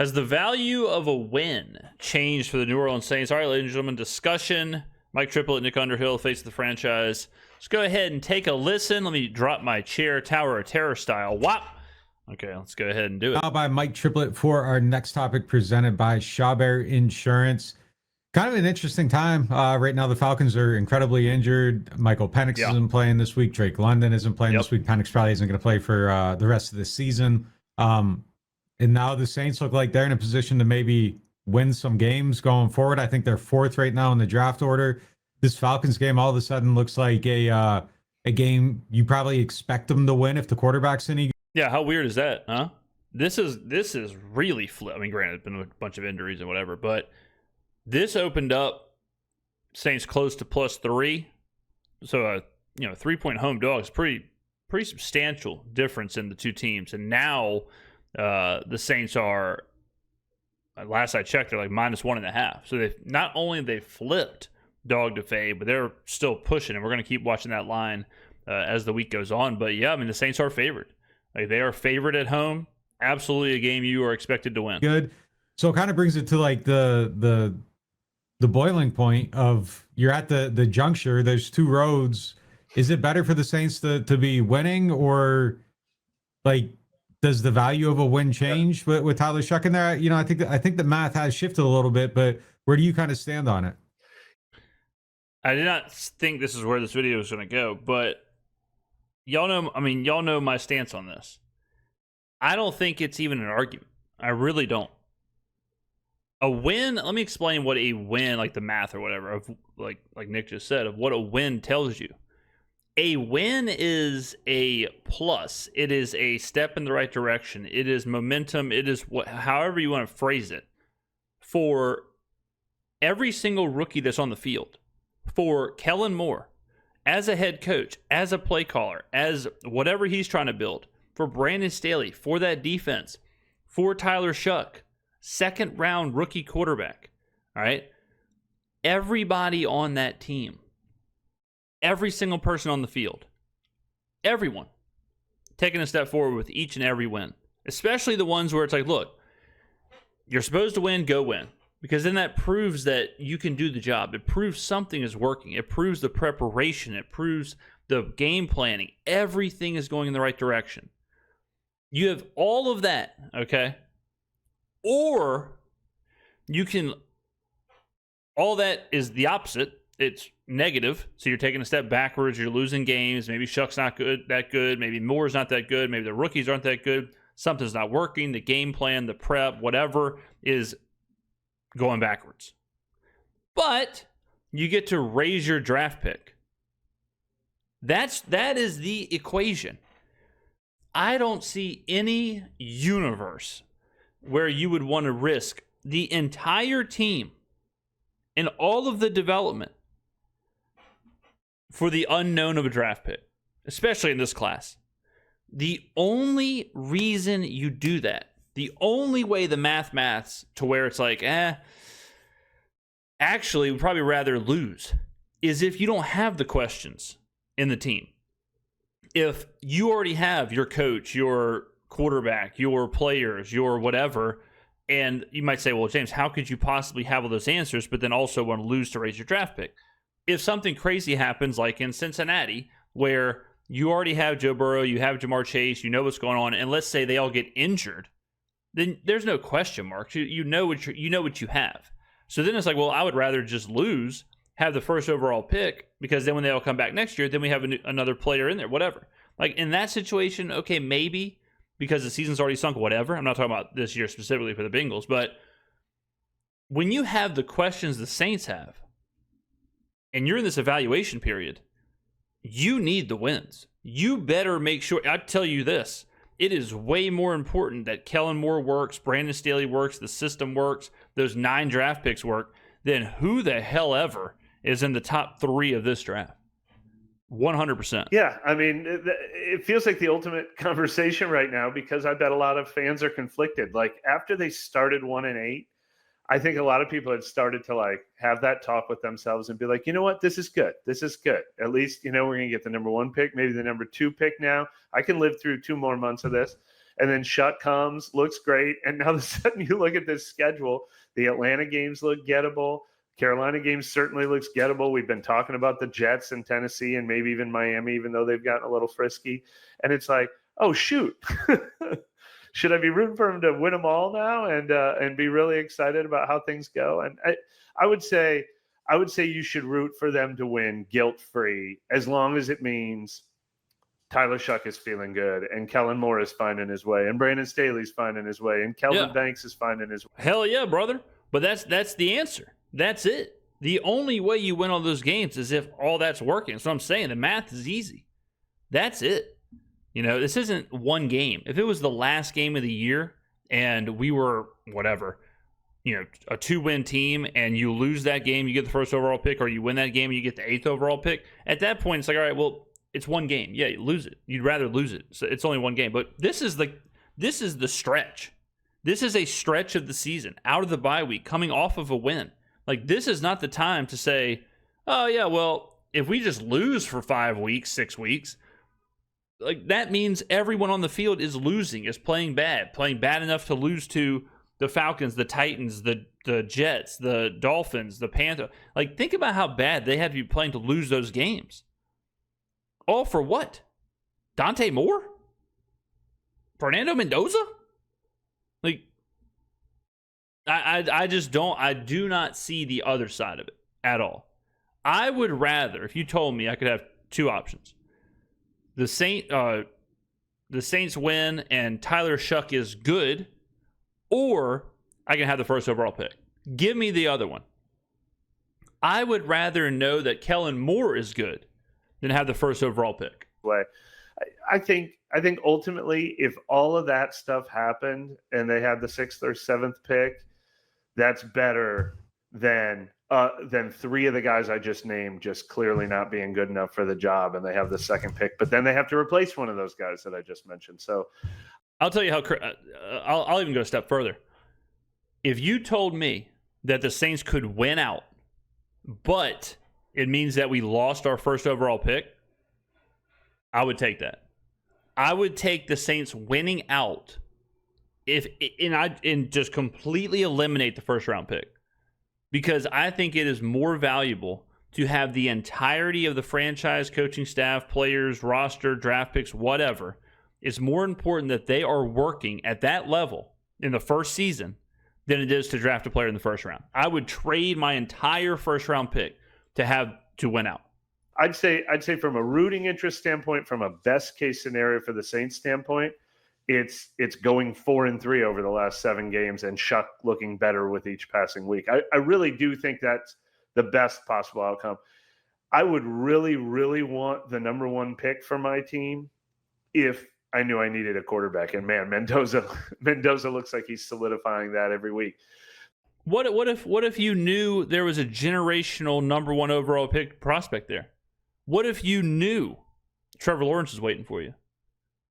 Has the value of a win changed for the New Orleans Saints? All right, ladies and gentlemen, discussion. Mike Triplett, Nick Underhill, face of the franchise. Let's go ahead and take a listen. Let me drop my chair, Tower of Terror style. Whop! Okay, let's go ahead and do it. Now by Mike Triplett for our next topic, presented by Shough Insurance. Kind of an interesting time. Right now, the Falcons are incredibly injured. Michael Penix isn't playing this week. Drake London isn't playing this week. Penix probably isn't going to play for the rest of the season. And now the Saints look like they're in a position to maybe win some games going forward. I think they're fourth right now in the draft order. This Falcons game all of a sudden looks like a game you probably expect them to win if the quarterback's any good. Yeah, how weird is that, huh? This is really flip. I mean, granted, been a bunch of injuries and whatever, but this opened up Saints close to +3. So 3-point home dog is pretty substantial difference in the two teams. And now the Saints are, last I checked, they're like -1.5. So they've not only they flipped dog to fade, but they're still pushing, and we're going to keep watching that line as the week goes on. But yeah, I mean, the Saints are favored. Like, they are favored at home. Absolutely a game you are expected to win. Good. So it kind of brings it to like the boiling point of you're at the juncture. There's two roads. Is it better for the Saints to be winning, or like does the value of a win change with Tyler Shough in there? I think the math has shifted a little bit, but where do you kind of stand on it? I did not think this is where this video is going to go, but y'all know my stance on this. I don't think it's even an argument. I really don't. A win, let me explain what a win, like the math or whatever, of like Nick just said, of what a win tells you. A win is a plus. It is a step in the right direction. It is momentum. It is however you want to phrase it. For every single rookie that's on the field, for Kellen Moore, as a head coach, as a play caller, as whatever he's trying to build, for Brandon Staley, for that defense, for Tyler Shough, second-round rookie quarterback, all right? Everybody on that team, every single person on the field, everyone taking a step forward with each and every win, especially the ones where it's like, look, you're supposed to win, go win. Because then that proves that you can do the job. It proves something is working. It proves the preparation. It proves the game planning. Everything is going in the right direction. You have all of that, okay? Or you can, all that is the opposite. It's negative. So you're taking a step backwards. You're losing games. Maybe Shough's not that good. Maybe Moore's not that good. Maybe the rookies aren't that good. Something's not working. The game plan, the prep, whatever is going backwards. But you get to raise your draft pick. That is the equation. I don't see any universe where you would want to risk the entire team and all of the development for the unknown of a draft pick, especially in this class. The only reason you do that, the only way the maths to where it's like, actually, we'd probably rather lose, is if you don't have the questions in the team. If you already have your coach, your quarterback, your players, your whatever, and you might say, well, James, how could you possibly have all those answers, but then also want to lose to raise your draft pick? If something crazy happens, like in Cincinnati, where you already have Joe Burrow, you have Jamar Chase, you know what's going on, and let's say they all get injured, then there's no question marks. You know what you have. So then it's like, well, I would rather just lose, have the first overall pick, because then when they all come back next year, then we have another player in there, whatever. Like in that situation, okay, maybe because the season's already sunk, whatever. I'm not talking about this year specifically for the Bengals, but when you have the questions the Saints have, and you're in this evaluation period, you need the wins. You better make sure. I tell you this. It is way more important that Kellen Moore works, Brandon Staley works, the system works, those 9 draft picks work, than who the hell ever is in the top 3 of this draft. 100%. Yeah, I mean, it feels like the ultimate conversation right now, because I bet a lot of fans are conflicted. Like, after they started 1-8, I think a lot of people had started to like have that talk with themselves and be like, you know what, this is good. This is good. At least, we're going to get the number 1 pick, maybe the number 2 pick now. I can live through 2 more months of this. And then Shough comes, looks great. And now all of a sudden you look at this schedule, the Atlanta games look gettable. Carolina game certainly looks gettable. We've been talking about the Jets and Tennessee and maybe even Miami, even though they've gotten a little frisky. And it's like, oh, shoot. Should I be rooting for them to win them all now and be really excited about how things go? And I would say you should root for them to win guilt-free, as long as it means Tyler Shough is feeling good, and Kellen Moore is finding his way, and Brandon Staley's finding his way, and Kelvin Banks is finding his way. Hell yeah, brother. But that's the answer. That's it. The only way you win all those games is if all that's working. So I'm saying the math is easy. That's it. You know, this isn't one game. If it was the last game of the year and we were whatever, you know, a 2-win team, and you lose that game, you get the first overall pick, or you win that game and you get the 8th overall pick, at that point it's like, all right, well, it's one game. Yeah, you lose it. You'd rather lose it. So it's only one game. But this is the stretch. This is a stretch of the season, out of the bye week, coming off of a win. Like, this is not the time to say, oh, yeah, well, if we just lose for 5 weeks, 6 weeks, like, that means everyone on the field is losing, is playing bad enough to lose to the Falcons, the Titans, the Jets, the Dolphins, the Panthers. Like, think about how bad they had to be playing to lose those games. All for what? Dante Moore? Fernando Mendoza? Like, I just don't, I do not see the other side of it at all. I would rather, if you told me I could have two options, the Saints win and Tyler Shough is good, or I can have the first overall pick. Give me the other one. I would rather know that Kellen Moore is good than have the first overall pick. I think ultimately, if all of that stuff happened and they had the 6th or 7th pick, that's better than 3 of the guys I just named just clearly not being good enough for the job, and they have the 2nd pick, but then they have to replace one of those guys that I just mentioned. So I'll tell you how I'll even go a step further. If you told me that the Saints could win out, but it means that we lost our first overall pick, I would take that. I would take the Saints winning out and just completely eliminate the first round pick, because I think it is more valuable to have the entirety of the franchise, coaching staff, players, roster, draft picks, whatever. It's more important that they are working at that level in the first season than it is to draft a player in the first round. I would trade my entire first round pick to win out. I'd say from a rooting interest standpoint, from a best case scenario for the Saints standpoint, it's going 4-3 over the last 7 games and Shough looking better with each passing week. I really do think that's the best possible outcome. I would really, really want the number 1 pick for my team if I knew I needed a quarterback. And man, Mendoza looks like he's solidifying that every week. What if you knew there was a generational number 1 overall pick prospect there? What if you knew Trevor Lawrence is waiting for you,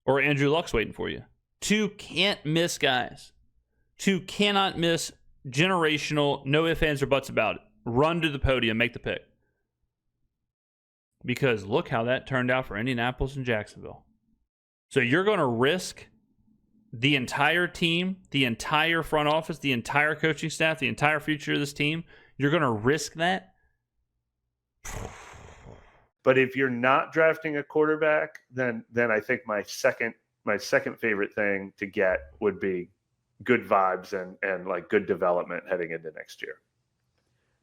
or Andrew Luck's waiting for you? 2 can't miss guys. 2 cannot miss generational, no ifs, ands, or buts about it. Run to the podium, make the pick. Because look how that turned out for Indianapolis and Jacksonville. So you're going to risk the entire team, the entire front office, the entire coaching staff, the entire future of this team. You're going to risk that? But if you're not drafting a quarterback, then I think my second favorite thing to get would be good vibes and like good development heading into next year.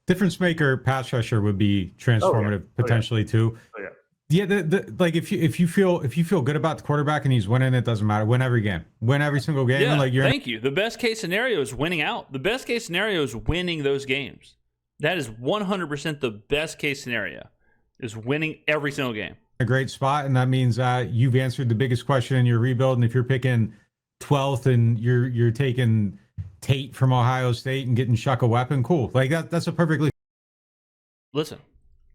Difference maker pass rusher would be transformative potentially too. Oh, yeah. Yeah, like if you feel good about the quarterback and he's winning, it doesn't matter. Win every game, win every single game. Yeah, like thank you. The best case scenario is winning out. The best case scenario is winning those games. That is 100% the best case scenario, is winning every single game. A great spot, and that means you've answered the biggest question in your rebuild. And if you're picking 12th and you're taking Tate from Ohio State and getting Shough a weapon, cool. Like that's a perfectly. Listen,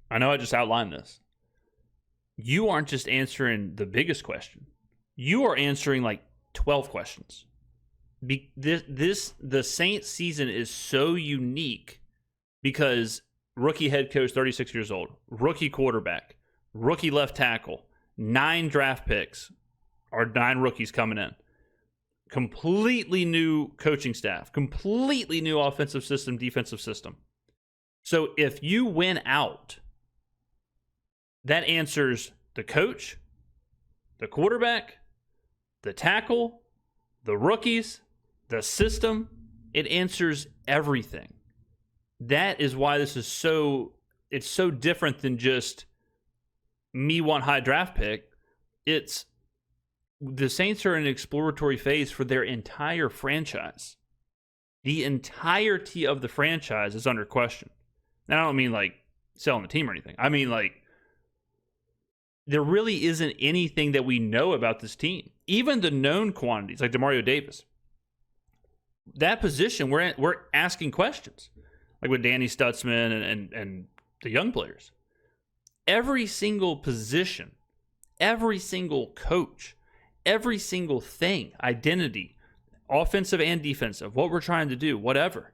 I know I just outlined this. You aren't just answering the biggest question. You are answering like 12 questions. The Saints season is so unique because rookie head coach, 36 years old, rookie quarterback, rookie left tackle, 9 draft picks, or 9 rookies coming in. completely new coaching staff, completely new offensive system, defensive system. So if you win out, that answers the coach, the quarterback, the tackle, the rookies, the system. It answers everything. That is why this is it's so different than just me want high draft pick. It's the Saints are in an exploratory phase for their entire franchise. The entirety of the franchise is under question. And I don't mean like selling the team or anything. I mean like there really isn't anything that we know about this team. Even the known quantities like DeMario Davis. That position, we're asking questions. Like with Danny Stutzman and the young players. Every single position, every single coach, every single thing, identity, offensive and defensive, what we're trying to do, whatever.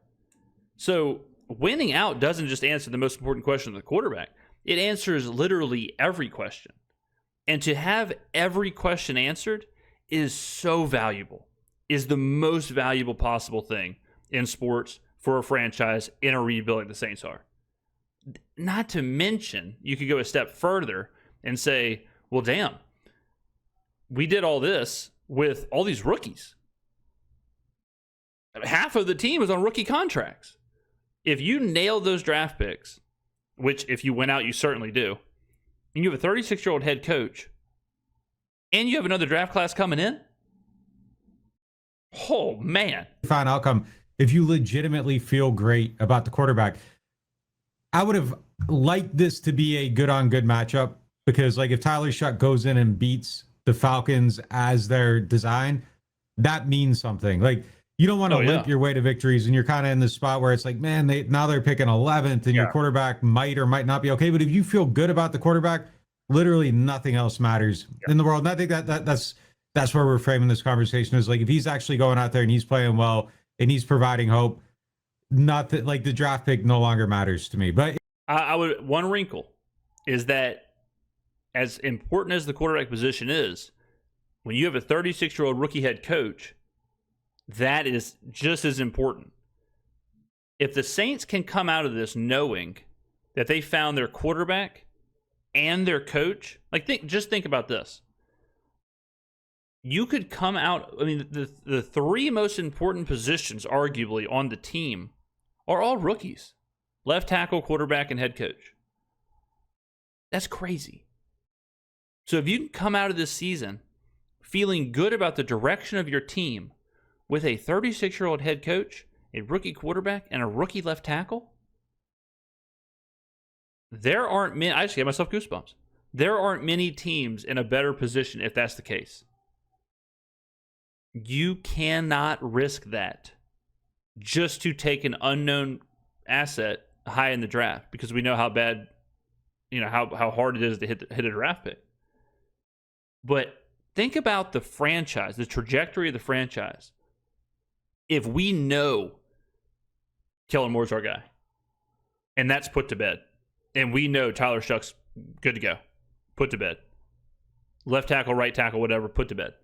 So winning out doesn't just answer the most important question of the quarterback. It answers literally every question. And to have every question answered is so valuable, is the most valuable possible thing in sports for a franchise in a rebuild like the Saints are. Not to mention, you could go a step further and say, well, damn, we did all this with all these rookies. Half of the team is on rookie contracts. If you nail those draft picks, which if you win out, you certainly do, and you have a 36-year-old head coach, and you have another draft class coming in, oh, man. Fine outcome. If you legitimately feel great about the quarterback, I would have liked this to be a good-on-good matchup because, like, if Tyler Shough goes in and beats the Falcons as their design, that means something. Like, you don't want to limp your way to victories, and you're kind of in this spot where it's like, man, now they're picking 11th, and your quarterback might or might not be okay. But if you feel good about the quarterback, literally nothing else matters in the world. And I think that's where we're framing this conversation is like, if he's actually going out there and he's playing well and he's providing hope, not that like the draft pick no longer matters to me. But I would, one wrinkle is that as important as the quarterback position is, when you have a 36-year-old rookie head coach, that is just as important. If the Saints can come out of this knowing that they found their quarterback and their coach, like just think about this. You could come out, I mean, the three most important positions, arguably, on the team are all rookies. Left tackle, quarterback, and head coach. That's crazy. So if you can come out of this season feeling good about the direction of your team with a 36-year-old head coach, a rookie quarterback, and a rookie left tackle, there aren't many, I just gave myself goosebumps. There aren't many teams in a better position if that's the case. You cannot risk that just to take an unknown asset high in the draft because we know how bad, how hard it is to hit a draft pick. But think about the franchise, the trajectory of the franchise. If we know Kellen Moore's our guy, and that's put to bed, and we know Tyler Shough's good to go, put to bed. Left tackle, right tackle, whatever, put to bed.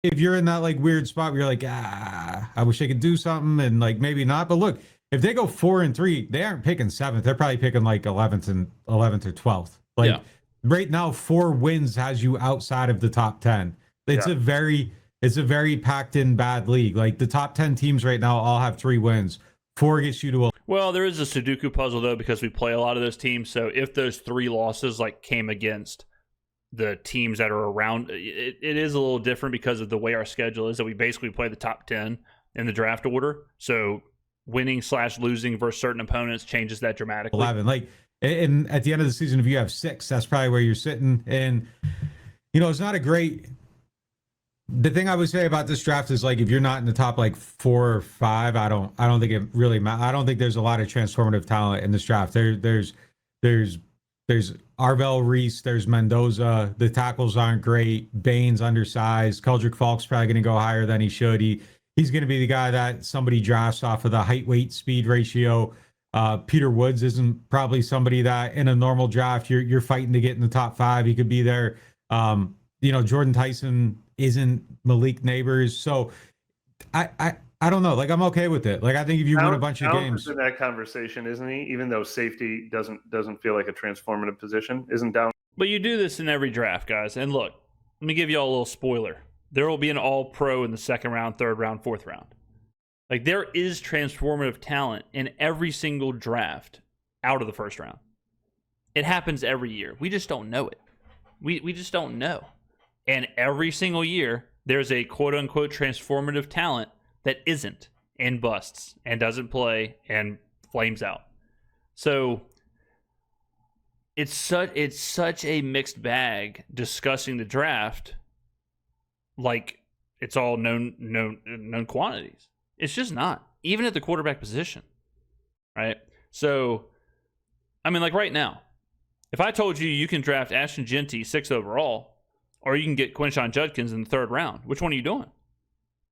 If you're in that like weird spot where you're like, I wish I could do something and like maybe not. But look, if they go 4-3, they aren't picking 7th. They're probably picking like 11th or 12th. Like right now, 4 wins has you outside of the top 10. It's a very packed in bad league. Like the top 10 teams right now all have 3 wins. 4 gets you to Well, there is a Sudoku puzzle though because we play a lot of those teams. So if those 3 losses like came against the teams that are around, it is a little different because of the way our schedule is that we basically play the top 10 in the draft order. So winning/losing versus certain opponents changes that dramatically. 11. Like, and at the end of the season, if you have 6, that's probably where you're sitting. And it's not a great. The thing I would say about this draft is like if you're not in the top like 4 or 5, I don't think it really matters. I don't think there's a lot of transformative talent in this draft. There's Arvell Reese, there's Mendoza. The tackles aren't great. Baines undersized. Keldrick Falk's probably going to go higher than he should. He's going to be the guy that somebody drafts off of the height weight speed ratio. Peter Woods isn't probably somebody that in a normal draft you're fighting to get in the top 5. He could be there. Jordan Tyson isn't Malik Neighbors. So I don't know. Like, I'm okay with it. Like, I think if you win a bunch of games, in that conversation, isn't he? Even though safety doesn't feel like a transformative position, isn't down. But you do this in every draft, guys. And look, let me give you all a little spoiler. There will be an all-pro in the second round, third round, fourth round. Like, there is transformative talent in every single draft out of the first round. It happens every year. We just don't know it. We just don't know. And every single year, there's a quote-unquote transformative talent that isn't and busts and doesn't play and flames out. So it's such a mixed bag discussing the draft like it's all known quantities. It's just not, even at the quarterback position, right? So, I mean, like right now, if I told you can draft Ashton Genty 6th overall, or you can get Quinshon Judkins in the third round, which one are you doing?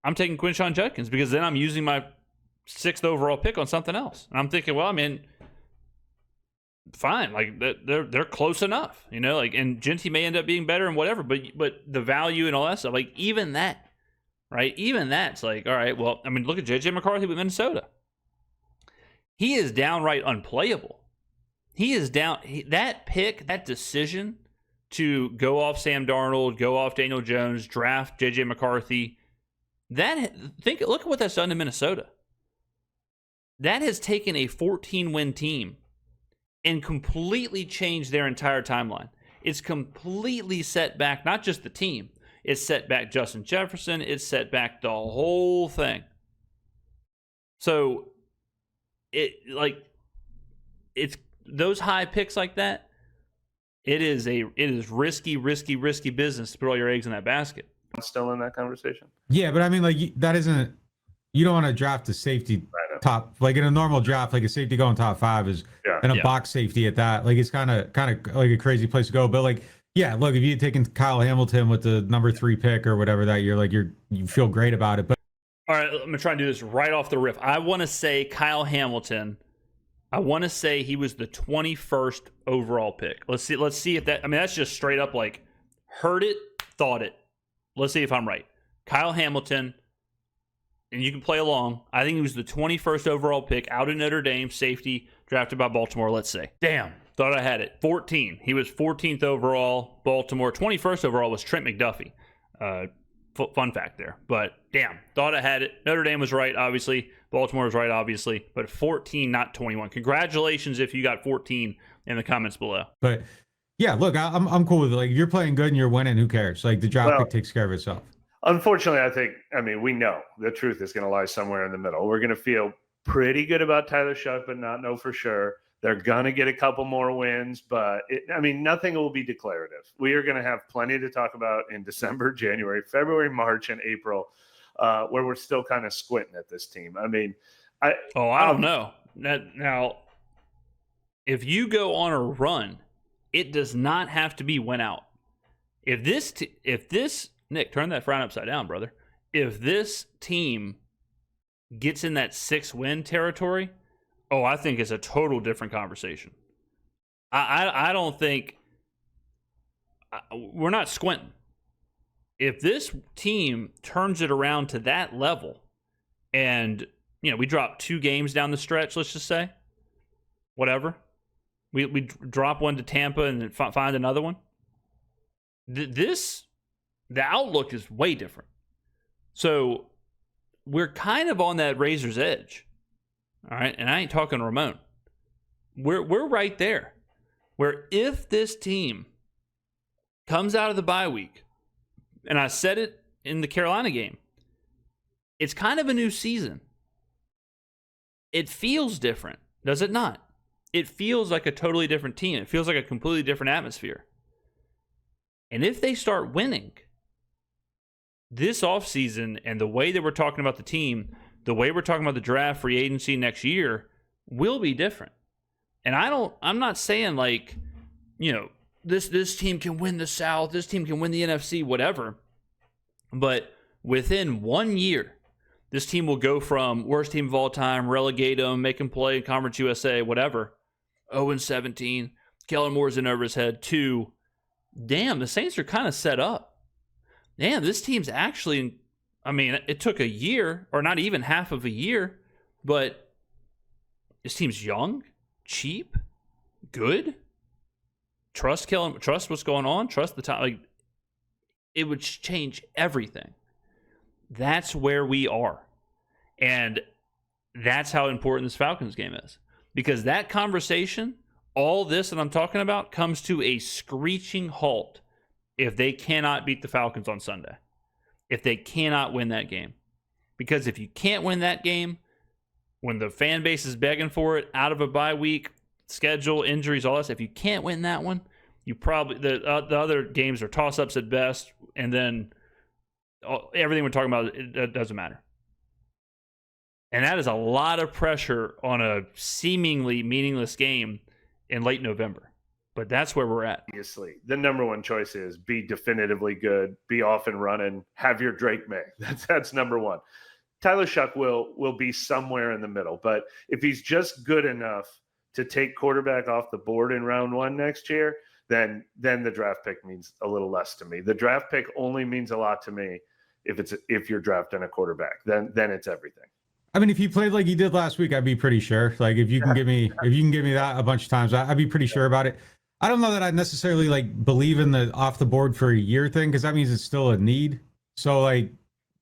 I'm taking Quinshon Judkins because then I'm using my 6th overall pick on something else. And I'm thinking, well, I mean, fine, like they're close enough, like, and Genty may end up being better and whatever, but the value and all that stuff, like even that, right? Even that's like, all right, well, I mean, look at JJ McCarthy with Minnesota. He is downright unplayable. He is that pick, that decision to go off Sam Darnold, go off Daniel Jones, draft JJ McCarthy. Look at what that's done to Minnesota. That has taken a 14-win team and completely changed their entire timeline. It's completely set back, not just the team. It's set back Justin Jefferson. It's set back the whole thing. So, it's those high picks like that. It is risky business to put all your eggs in that basket. I'm still in that conversation. Yeah, but I mean, like, that isn't. You don't want to draft a safety top, like in a normal draft, like a safety going top 5 is, and a box safety at that. Like, it's kind of like a crazy place to go. But like, yeah, look, if you had taken Kyle Hamilton with the number 3 pick or whatever that year, like you feel great about it. But all right, I'm gonna try and do this right off the riff. I want to say Kyle Hamilton. I want to say he was the 21st overall pick. Let's see if that. I mean, that's just straight up like heard it, thought it. Let's see if I'm right. Kyle Hamilton. And you can play along. I think he was the 21st overall pick out of Notre Dame, safety, drafted by Baltimore, let's say. Damn, thought I had it. 14. He was 14th overall, Baltimore. 21st overall was Trent McDuffie. Fun fact there. But damn, thought I had it. Notre Dame was right, obviously. Baltimore was right, obviously. But 14, not 21. Congratulations if you got 14 in the comments below. But yeah, look, I'm cool with it. Like, if you're playing good and you're winning, who cares? Like, the draft pick takes care of itself. Unfortunately, we know the truth is going to lie somewhere in the middle. We're going to feel pretty good about Tyler Shough, but not know for sure. They're going to get a couple more wins, but nothing will be declarative. We are going to have plenty to talk about in December, January, February, March, and April, where we're still kind of squinting at this team. I don't know. Now, if you go on a run, it does not have to be win out. If this Nick, turn that frown upside down, brother. If this team gets in that 6-win territory, I think it's a total different conversation. I don't think we're not squinting. If this team turns it around to that level, and we drop 2 games down the stretch, let's just say, whatever, we drop one to Tampa and then find another one. The outlook is way different. So we're kind of on that razor's edge. All right. And I ain't talking Ramon. We're right there. Where if this team comes out of the bye week, and I said it in the Carolina game, it's kind of a new season. It feels different, does it not? It feels like a totally different team. It feels like a completely different atmosphere. And if they start winning, this offseason and the way that we're talking about the team, the way we're talking about the draft, free agency next year will be different. And I'm not saying like, this team can win the South, this team can win the NFC, whatever. But within 1 year, this team will go from worst team of all time, relegate them, make them play in Conference USA, whatever, 0-17, Kellen Moore's in over his head, to, damn, the Saints are kind of set up. man, this team's actually, I mean, it took a year, or not even half of a year, but this team's young, cheap, good. Trust Kellen, trust what's going on, trust the time. Like, it would change everything. That's where we are. And that's how important this Falcons game is. Because that conversation, all this that I'm talking about, comes to a screeching halt if they cannot beat the Falcons on Sunday. If they cannot win that game. Because if you can't win that game, when the fan base is begging for it, out of a bye week, schedule, injuries, all that stuff, if you can't win that one, you probably, the other games are toss-ups at best, and then everything we're talking about, it doesn't matter. And that is a lot of pressure on a seemingly meaningless game in late November. But that's where we're at. Obviously, the number one choice is be definitively good, be off and running, have your Drake May. That's number one. Tyler Shough will be somewhere in the middle. But if he's just good enough to take quarterback off the board in round one next year, then the draft pick means a little less to me. The draft pick only means a lot to me if you're drafting a quarterback. Then it's everything. I mean, if he played like he did last week, I'd be pretty sure. Like if you can give me that a bunch of times, I'd be pretty sure about it. I don't know that I necessarily like believe in the off the board for a year thing, because that means it's still a need. So like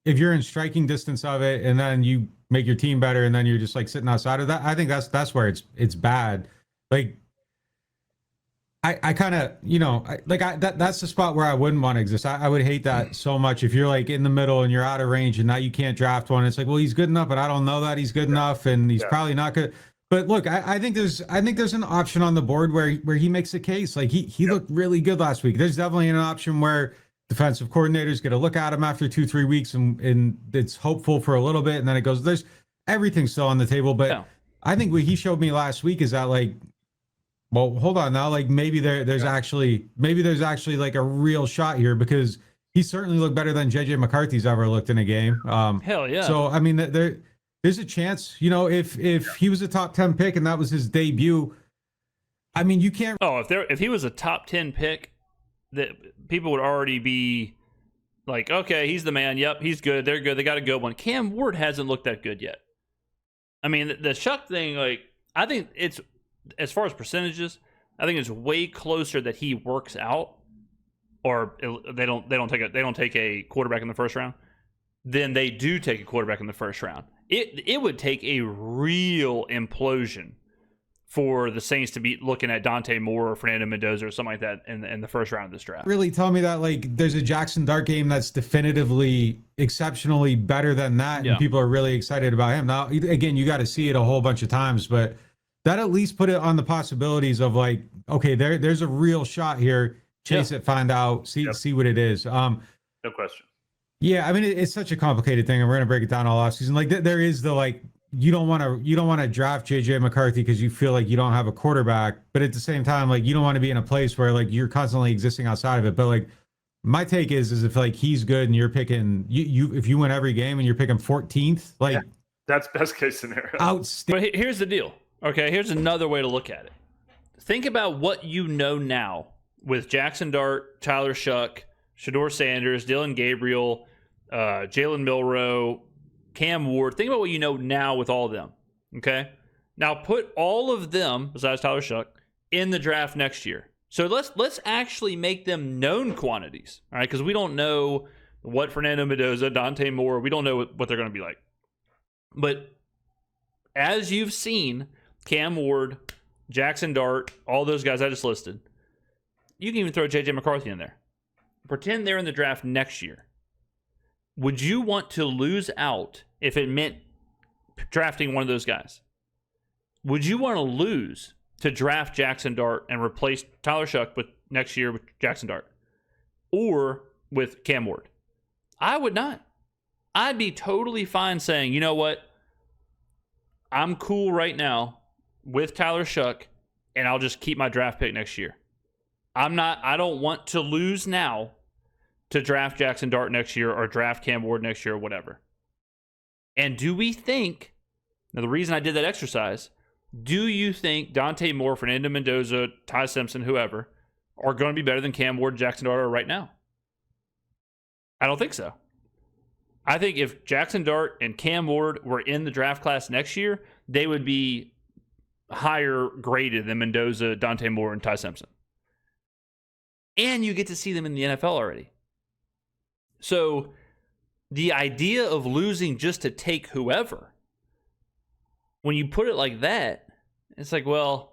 if you're in striking distance of it and then you make your team better and then you're just like sitting outside of that, I think that's where it's bad. Like I kind of, that's the spot where I wouldn't want to exist. I would hate that so much. If you're like in the middle and you're out of range and now you can't draft one, it's like, well, he's good enough, but I don't know that he's good enough, and he's probably not good. But look, I think there's an option on the board where he makes a case. Like he looked really good last week. There's definitely an option where defensive coordinators get a look at him after 2-3 weeks and it's hopeful for a little bit, and then it goes. There's everything's still on the table, but I think what he showed me last week is that like, well, hold on now. Like maybe there's actually like a real shot here, because he certainly looked better than JJ McCarthy's ever looked in a game. Hell yeah. So I mean, there's a chance, if he was a top 10 pick and that was his debut. I mean, you can't. Oh, if he was a top 10 pick, that people would already be like, okay, he's the man. Yep, he's good. They're good. They got a good one. Cam Ward hasn't looked that good yet. I mean, the Shough thing, like, I think it's, as far as percentages, I think it's way closer that he works out, or they don't take a quarterback in the first round, than they do take a quarterback in the first round. It would take a real implosion for the Saints to be looking at Dante Moore or Fernando Mendoza or something like that in the first round of this draft. Really tell me that like there's a Jackson Dart game that's definitively exceptionally better than that, and people are really excited about him. Now, again, you got to see it a whole bunch of times, but that at least put it on the possibilities of like, okay, there's a real shot here. Chase it, find out, see what it is. No question. Yeah, I mean, it's such a complicated thing, and we're gonna break it down all offseason. Like there is the like, you don't want to draft JJ McCarthy because you feel like you don't have a quarterback, but at the same time, like you don't want to be in a place where like you're constantly existing outside of it. But like my take is if like he's good and you're picking if you win every game and you're picking 14th, like that's best case scenario. But here's the deal. Okay, here's another way to look at it. Think about what you know now with Jackson Dart, Tyler Shough, Shedeur Sanders, Dylan Gabriel, Jalen Milroe, Cam Ward. Think about what you know now with all of them. Okay? Now put all of them, besides Tyler Shough, in the draft next year. So let's actually make them known quantities. All right? Because we don't know what Fernando Mendoza, Dante Moore, we don't know what they're going to be like. But as you've seen, Cam Ward, Jackson Dart, all those guys I just listed, you can even throw JJ McCarthy in there. Pretend they're in the draft next year. Would you want to lose out if it meant drafting one of those guys? Would you want to lose to draft Jackson Dart and replace Tyler Shough with next year with Jackson Dart or with Cam Ward? I would not. I'd be totally fine saying, you know what? I'm cool right now with Tyler Shough, and I'll just keep my draft pick next year. I don't want to lose now to draft Jackson Dart next year or draft Cam Ward next year or whatever. And do we think, now the reason I did that exercise, do you think Dante Moore, Fernando Mendoza, Ty Simpson, whoever, are going to be better than Cam Ward, Jackson Dart are right now? I don't think so. I think if Jackson Dart and Cam Ward were in the draft class next year, they would be higher graded than Mendoza, Dante Moore, and Ty Simpson. And you get to see them in the NFL already. So the idea of losing just to take whoever, when you put it like that, it's like, well,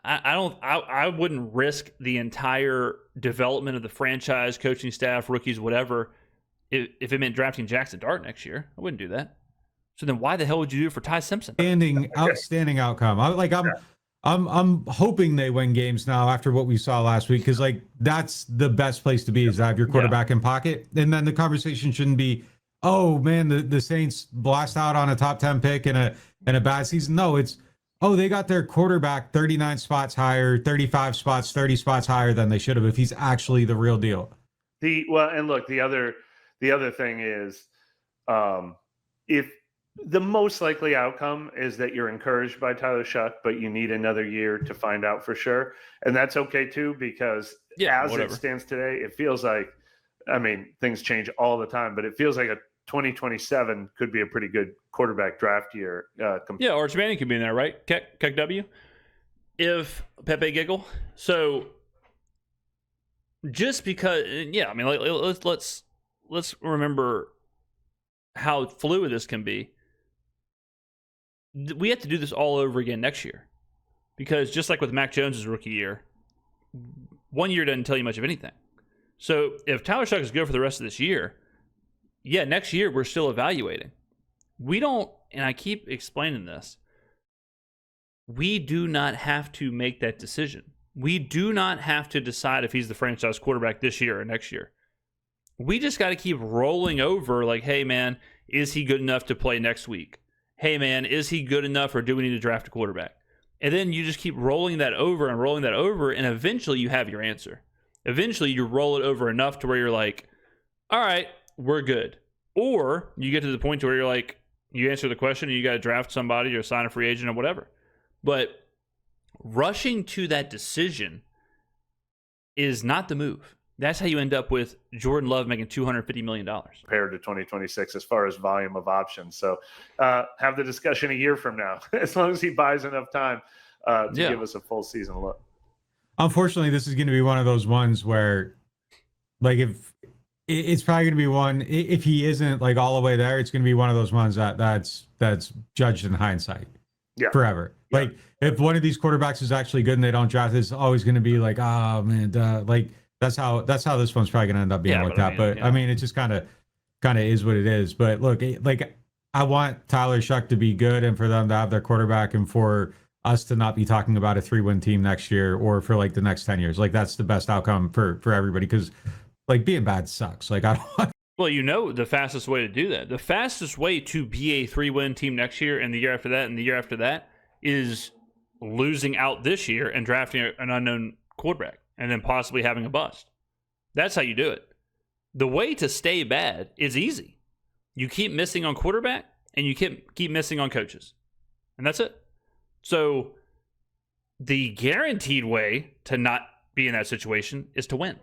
I wouldn't risk the entire development of the franchise, coaching staff, rookies, whatever, if it meant drafting Jackson Dart next year. I wouldn't do that. So then why the hell would you do it for Ty Simpson? Outstanding outcome. I'm hoping they win games now after what we saw last week, because like that's the best place to be, is to have your quarterback in pocket. And then the conversation shouldn't be, oh man, the Saints blast out on a top 10 pick in a bad season. No, it's, oh, they got their quarterback 39 spots higher, 35 spots, 30 spots higher than they should have if he's actually the real deal. And look, the other thing is, if the most likely outcome is that you're encouraged by Tyler Shough, but you need another year to find out for sure. And that's okay too, because it stands today, it feels like, I mean, things change all the time, but it feels like a 2027 could be a pretty good quarterback draft year. Arch Manning could be in there, right? Keck W. If Pepe Giggle. So just because, I mean, let's remember how fluid this can be. We have to do this all over again next year, because just like with Mac Jones's rookie year, 1 year doesn't tell you much of anything. So if Tyler Shough is good for the rest of this year, next year we're still evaluating. We don't, and I keep explaining this, we do not have to make that decision. We do not have to decide if he's the franchise quarterback this year or next year. We just got to keep rolling over like, hey man, is he good enough to play next week? Hey man, is he good enough, or do we need to draft a quarterback? And then you just keep rolling that over, and eventually you have your answer. Eventually you roll it over enough to where you're like, all right, we're good. Or you get to the point where you're like, you answer the question and you got to draft somebody or sign a free agent or whatever. But rushing to that decision is not the move. That's how you end up with Jordan Love making $250 million. Compared to 2026 as far as volume of options. So have the discussion a year from now, as long as he buys enough time to give us a full season look. Unfortunately, this is going to be one of those ones where, like, if it's probably going to be one, if he isn't like all the way there, it's going to be one of those ones that's judged in hindsight forever. Yeah. Like if one of these quarterbacks is actually good and they don't draft, it's always going to be like, oh man, like that's how this one's probably going to end up being looked at. But I mean, it just kind of is what it is. But look, like I want Tyler Shough to be good and for them to have their quarterback, and for us to not be talking about a 3-win team next year or for like the next 10 years. Like that's the best outcome for everybody, because like being bad sucks. Like I don't. Well, the fastest way to do that, the fastest way to be a 3-win team next year and the year after that and the year after that is losing out this year and drafting an unknown quarterback and then possibly having a bust. That's how you do it. The way to stay bad is easy. You keep missing on quarterback and you keep missing on coaches. And that's it. So the guaranteed way to not be in that situation is to win.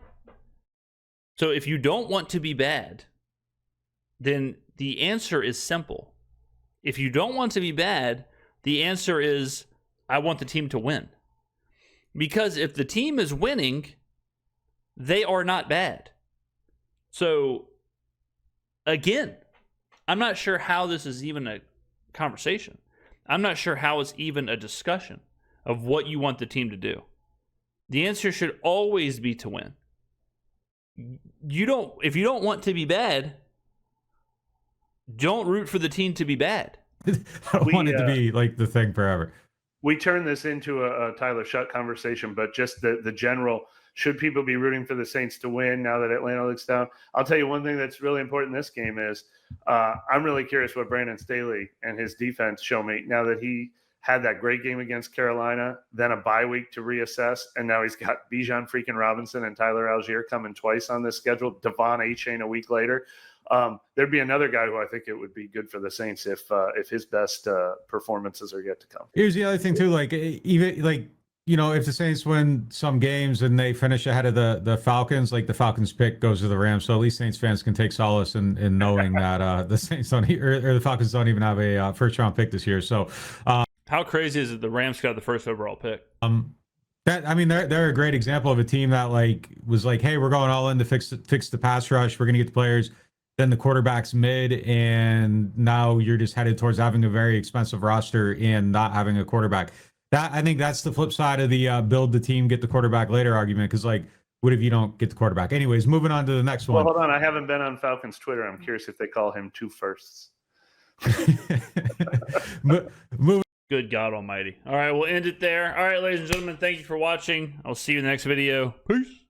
So if you don't want to be bad, then the answer is simple. If you don't want to be bad, the answer is, I want the team to win. Because if the team is winning, they are not bad. So, again, I'm not sure how this is even a conversation. I'm not sure how it's even a discussion of what you want the team to do. The answer should always be to win. If you don't want to be bad, don't root for the team to be bad. I don't want it to be like the thing forever. We turn this into a Tyler Shough conversation, but just the general, should people be rooting for the Saints to win now that Atlanta looks down? I'll tell you one thing that's really important in this game is I'm really curious what Brandon Staley and his defense show me now that he had that great game against Carolina, then a bye week to reassess, and now he's got Bijan freaking Robinson and Tyler Algier coming twice on this schedule, Devon Achane a week later. There'd be another guy who I think it would be good for the Saints if his best performances are yet to come. Here's the other thing too, like even like if the Saints win some games and they finish ahead of the Falcons, like the Falcons pick goes to the Rams. So at least Saints fans can take solace in knowing that the Saints don't or the Falcons don't even have a first round pick this year. So how crazy is it the Rams got the first overall pick? They're a great example of a team that was like, hey, we're going all in to fix the pass rush. We're gonna get the players. Then the quarterback's mid, and now you're just headed towards having a very expensive roster and not having a quarterback. I think that's the flip side of the build the team, get the quarterback later argument. Because what if you don't get the quarterback? Anyways, moving on to the next one. Well, hold on. I haven't been on Falcons Twitter. I'm curious if they call him two firsts. Good God Almighty. All right, we'll end it there. All right, ladies and gentlemen, thank you for watching. I'll see you in the next video. Peace.